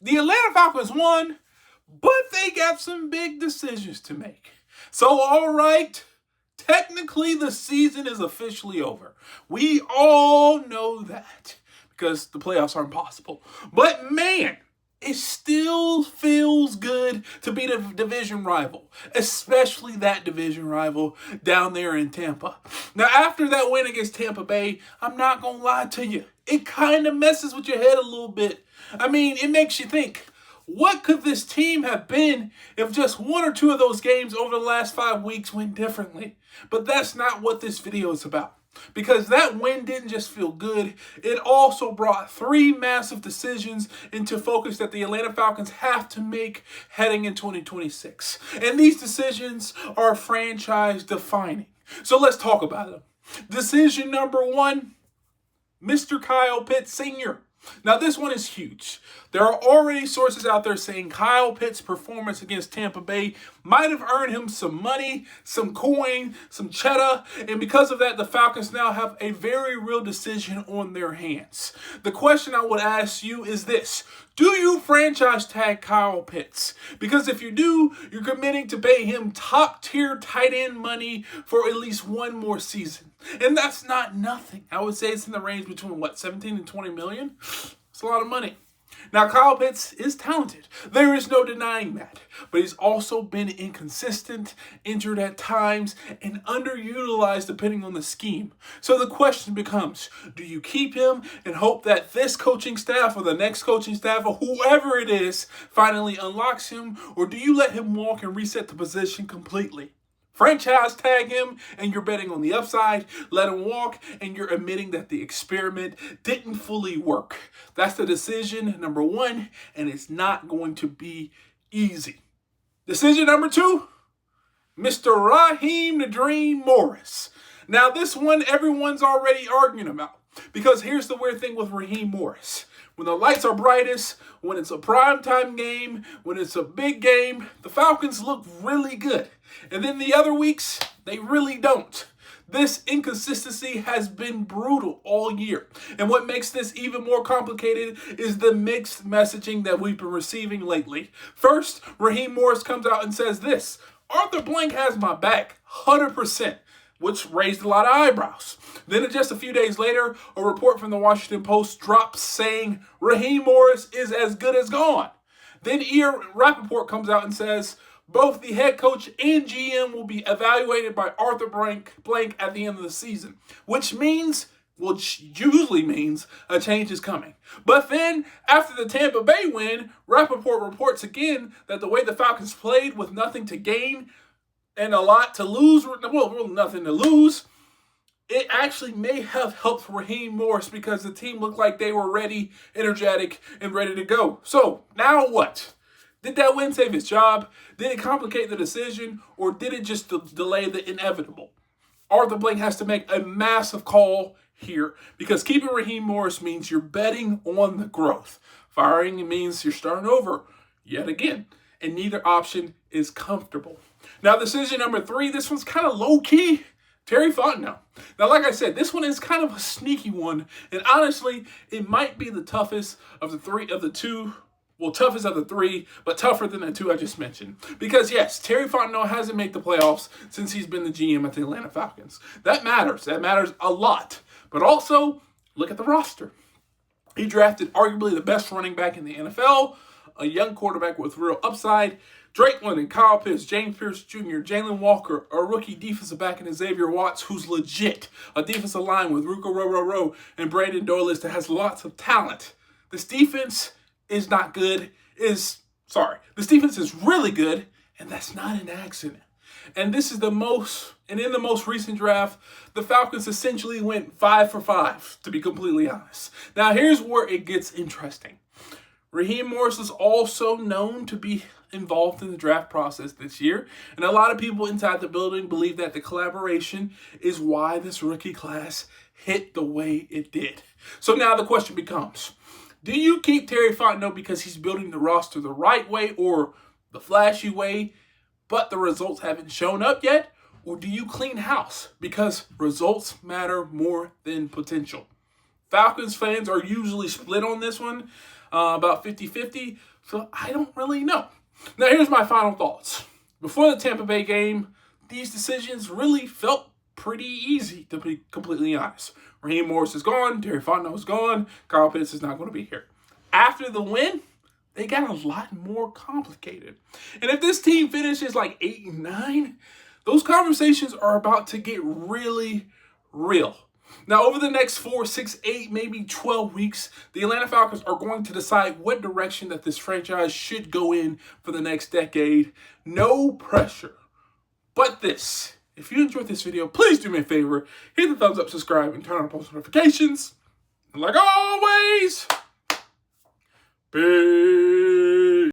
The Atlanta Falcons won, but they got some big decisions to make. So, all right, technically the season is officially over. We all know that because the playoffs are impossible. But man, it still feels good to beat a division rival, especially that division rival down there in Tampa. Now, after that win against Tampa Bay, I'm not going to lie to you, it kind of messes with your head a little bit. I mean, it makes you think, what could this team have been if just one or two of those games over the last 5 weeks went differently? But that's not what this video is about. Because that win didn't just feel good, it also brought 3 massive decisions into focus that the Atlanta Falcons have to make heading in 2026. And these decisions are franchise defining. So let's talk about them. Decision number 1, Mr. Kyle Pitts Sr. Now, this one is huge. There are already sources out there saying Kyle Pitts' performance against Tampa Bay might have earned him some money, some coin, some cheddar, and because of that, the Falcons now have a very real decision on their hands. The question I would ask you is this: do you franchise tag Kyle Pitts? Because if you do, you're committing to pay him top-tier tight end money for at least one more season. And that's not nothing. I would say it's in the range between, 17 and 20 million? It's a lot of money. Now, Kyle Pitts is talented. There is no denying that. But he's also been inconsistent, injured at times, and underutilized depending on the scheme. So the question becomes, do you keep him and hope that this coaching staff or the next coaching staff or whoever it is finally unlocks him? Or do you let him walk and reset the position completely? Franchise tag him and you're betting on the upside. Let him walk and you're admitting that the experiment didn't fully work. That's the decision number 1, and it's not going to be easy. Decision number 2, Mr. Raheem the Dream Morris. Now, this one everyone's already arguing about, because here's the weird thing with Raheem Morris. When the lights are brightest, when it's a primetime game, when it's a big game, the Falcons look really good. And then the other weeks, they really don't. This inconsistency has been brutal all year. And what makes this even more complicated is the mixed messaging that we've been receiving lately. First, Raheem Morris comes out and says this: Arthur Blank has my back, 100%. Which raised a lot of eyebrows. Then just a few days later, a report from the Washington Post drops saying Raheem Morris is as good as gone. Then Ian Rappaport comes out and says both the head coach and GM will be evaluated by Arthur Blank at the end of the season, which usually means a change is coming. But then, after the Tampa Bay win, Rappaport reports again that the way the Falcons played with nothing to gain and a lot to lose, well, nothing to lose, it actually may have helped Raheem Morris because the team looked like they were ready, energetic, and ready to go. So, now what? Did that win save his job? Did it complicate the decision? Or did it just delay the inevitable? Arthur Blank has to make a massive call here because keeping Raheem Morris means you're betting on the growth. Firing means you're starting over yet again. And neither option is comfortable. Now, decision number 3, this one's kind of low-key. Terry Fontenot. Now, like I said, this one is kind of a sneaky one. And honestly, it might be the toughest of the two. Well, toughest of the 3, but tougher than the 2 I just mentioned. Because yes, Terry Fontenot hasn't made the playoffs since he's been the GM at the Atlanta Falcons. That matters. That matters a lot. But also, look at the roster. He drafted arguably the best running back in the NFL, a young quarterback with real upside, Drake London, Kyle Pitts, James Pierce Jr., Jalen Walker, a rookie defensive back in Xavier Watts, who's legit, a defensive line with Ruka Row, and Brandon Doylist that has lots of talent. This defense is not good. This defense is really good, and that's not an accident. And this is in the most recent draft, the Falcons essentially went 5 for 5, to be completely honest. Now, here's where it gets interesting. Raheem Morris is also known to be involved in the draft process this year, and a lot of people inside the building believe that the collaboration is why this rookie class hit the way it did. So now the question becomes, do you keep Terry Fontenot because he's building the roster the right way or the flashy way, but the results haven't shown up yet? Or do you clean house because results matter more than potential? Falcons fans are usually split on this one. about 50-50. So I don't really know. Now, here's my final thoughts. Before the Tampa Bay game, these decisions really felt pretty easy, to be completely honest. Raheem Morris is gone. Terry Fontenot is gone. Kyle Pitts is not going to be here. After the win, they got a lot more complicated. And if this team finishes like 8-9, those conversations are about to get really real. Now, over the next 4, 6, 8, maybe 12 weeks, the Atlanta Falcons are going to decide what direction that this franchise should go in for the next decade. No pressure. But this, if you enjoyed this video, please do me a favor, hit the thumbs up, subscribe, and turn on post notifications. And like always, peace.